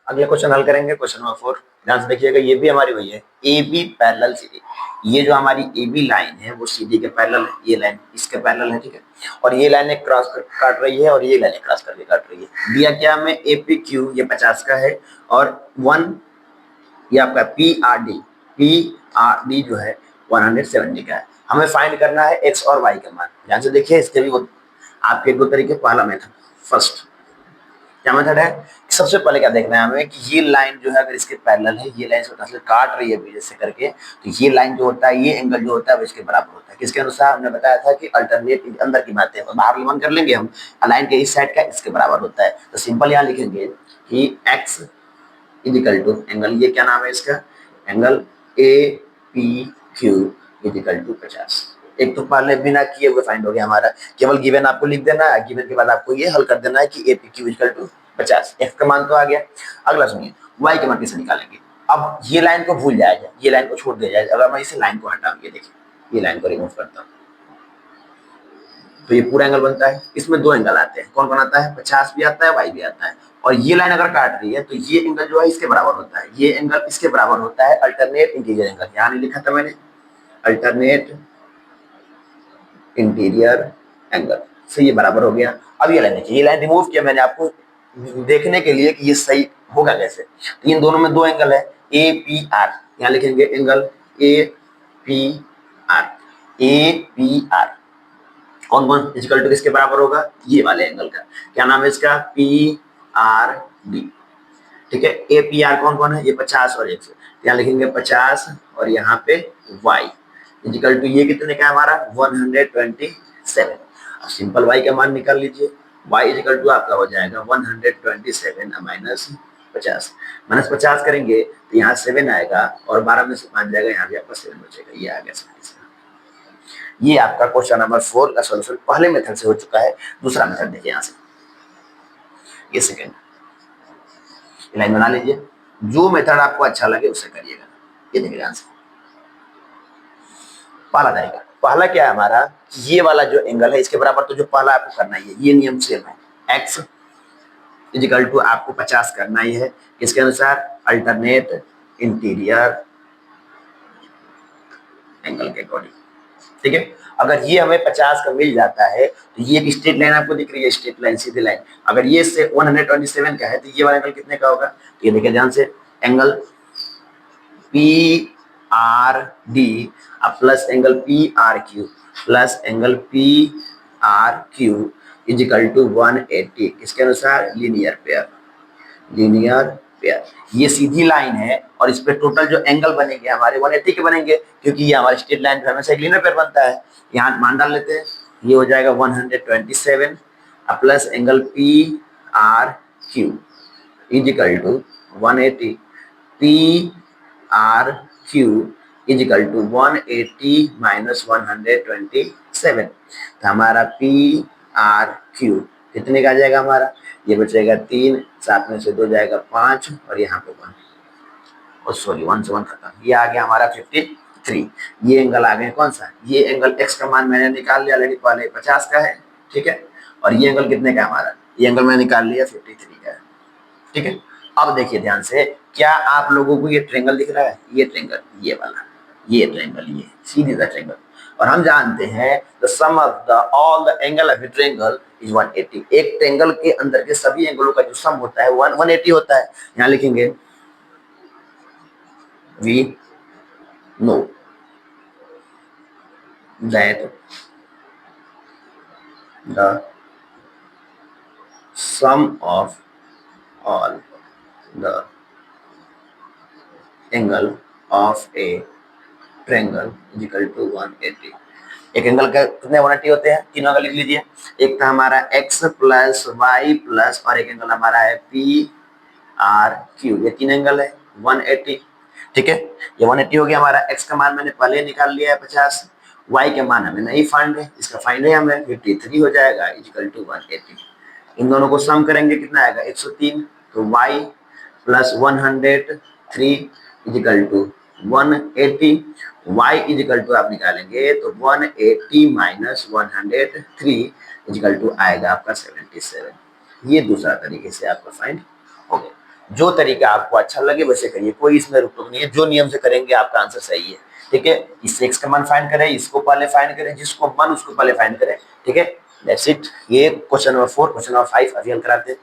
अगले क्वेश्चन हल करेंगे, क्वेश्चन नंबर 4। ध्यान से देखिएगा, ये भी हमारी वही है, ए बी पैरेलल सीडी। ये जो हमारी ए बी लाइन है वो सीडी के पैरेलल है, ये लाइन इसके पैरेलल है, ठीक है। और ये लाइन क्रॉस काट रही है और ये लाइन क्रॉस करके काट रही है। दिया क्या हमें, ए पी क्यू ये 50 का है और 1 ये आपका पी आर डी जो है 170 का है। हमें फाइंड करना है एक्स और वाई का मान। ध्यान से देखिए, इसके भी वो आपके दो तरीके। पहला मेथड, फर्स्ट क्या मेथड है, सबसे पहले क्या देखना है हमें कि ये लाइन जो है अगर इसके पैरेलल है, ये लाइन इसको काट रही है बीच से करके, तो ये लाइन जो होता है, ये एंगल जो होता है वो इसके बराबर होता है। किसके अनुसार, हमने बताया था कि अल्टरनेट, अंदर की बात है, बाहर वन कर लेंगे हम, लाइन के इस साइड का इसके बराबर होता है। तो सिंपल यहाँ लिखेंगे कि एक्स इजिकल टू एंगल, ये क्या नाम है इसका, angle A P Q equal to 50। एक तो पहले बिना किए हुए फाइंड हो गया हमारा, केवल गिवन आपको लिख देना है, गिवन के बाद आपको ये हल कर देना है कि A P Q equal to 50। X का मान तो आ गया। अगला सुनिए, वाई के मान कैसे निकालेंगे। अब ये लाइन को भूल जाया जाए, ये लाइन को छोड़ दिया जाए। अगर मैं इसे लाइन को हटा, ये देखिए, ये लाइन को रिमूव करता हूँ तो ये पूरा एंगल बनता है। इसमें दो एंगल आते हैं, कौन कौन आता है, 50 भी आता है, वाई भी आता है। और ये लाइन अगर काट रही है तो ये एंगल जो है इसके बराबर होता है, ये एंगल इसके बराबर होता है, अल्टरनेट इंटीरियर एंगल। यहाँ नहीं लिखा था मैंने, अल्टरनेट इंटीरियर एंगल से ये बराबर हो गया। अब ये लाइन देखिए, ये लाइन रिमूव किया मैंने आपको देखने के लिए कि ये सही होगा कैसे। तो इन दोनों में दो एंगल है, ए पी आर, यहाँ लिखेंगे angle A P R, A P R कौन कौन इक्वल टू किसके बराबर होगा, ये वाले एंगल का क्या नाम है इसका, पी आर डी, ठीक है। ए पी आर कौन कौन है, ये 50 और 100, यहाँ लिखेंगे 50 और यहाँ पे y इक्वल टू ये कितने का है हमारा 127। अब सिंपल y का मान निकाल लीजिए, y इक्वल टू आपका हो जाएगा 127 माइनस 50। माइनस 50 करेंगे तो यहाँ 7 आएगा और 12 में से 5 जाएगा, यहाँ भी आपका 7 बचेगा। ये आ गया। ये आपका क्वेश्चन नंबर 4 का सॉल्यूशन पहले मेथड से हो चुका है। दूसरा मेथड देखिए, यहाँ से ये सेकेंड लाइन बना लीजिए, जो मेथड आपको अच्छा लगे उसे करिएगा। ये देखिए ध्यान से, पहला तरीका, पहला क्या है हमारा, ये वाला जो एंगल है इसके बराबर, तो जो पहला आपको करना ही है, ये नियम सेम है, एक्स इजिकल टू आपको 50 करना ही है, इसके अनुसार अल्टरनेट इंटीरियर एंगल के अकॉर्डिंग, ठीक है। अगर ये हमें 50 का मिल जाता है तो ये एक स्ट्रेट लाइन आपको दिख रही है, स्ट्रेट लाइन सीधी लाइन। अगर ये से 127 का है तो ये वाला एंगल कितने का होगा, तो ये देखिए ध्यान से, angle P R D plus angle P R Q plus angle P R Q equal to 180, इसके अनुसार लीनियर पेयर, लीनियर पेयर। ये सीधी लाइन है और इस पे टोटल जो एंगल बनेंगे हमारे 180 के बनेंगे, क्योंकि ये हमारे स्ट्रेट लाइन पे हमेशा एक लीनियर पेयर बनता है। यहाँ मान डाल लेते हैं, ये हो जाएगा 127 plus angle P R Q equal to 180, P R Q equal to 180 minus 127। तो हमारा पी आर क्यू कितने का आ जाएगा हमारा, ये बचेगा 3, 7 में से 2 जाएगा 5 और यहाँ पे 1, और सॉरी 1 से 1 खत्म, ये आ गया हमारा 53। ये एंगल आ गए कौन सा, ये एंगल एक्स का मान मैंने निकाल लिया ऑलरेडी, पहले 50 का है, ठीक है। और ये एंगल कितने का हमारा, ये एंगल मैंने निकाल लिया 53 का है, ठीक है। अब देखिए ध्यान से, क्या आप लोगों को ये ट्रायंगल दिख रहा है, ये ट्रायंगल, ये वाला, ये ट्रायंगल, ये सीधी सा ट्रायंगल, और हम जानते हैं the sum of the all the angle of a triangle is 180। एक ट्रायंगल के अंदर के सभी एंगलों का जो सम होता है 180 होता है। यहाँ लिखेंगे we know that the sum of all the angle of a triangle is equal to 180। एक एंगल का कितने 180 होते हैं, तीनों एंगल लिख लीजिए। एक था हमारा x प्लस वाई प्लस, और एक एंगल हमारा है पी आर क्यू, ये तीन एंगल है 180, ठीक है। ये 180 हो गया हमारा। x का मान मैंने पहले निकाल लिया है 50, y के मान हमें नहीं फाइंड है, इसका फाइंड है हमें 53 हो जाएगा इक्वल टू 180। इन दोनों को सम करेंगे कितना आएगा 103, तो y plus 103 equal to 180, y equal to आप निकालेंगे तो 180 माइनस 103 इक्वल टू आएगा आपका 77। ये दूसरा तरीके से आपका फाइंड हो गया। जो तरीका आपको अच्छा लगे वैसे करिए, कोई इसमें रुक टुक नहीं है, जो नियम से करेंगे आपका आंसर सही है। ठीक है, इससे x का मान फाइंड करें, इसको पहले फाइंड करें, जिसको मन उसको पहले फाइंड करें। ठीक है, दैट्स इट। ये क्वेश्चन नंबर 4, क्वेश्चन नंबर 5 अभी हल कराते हैं।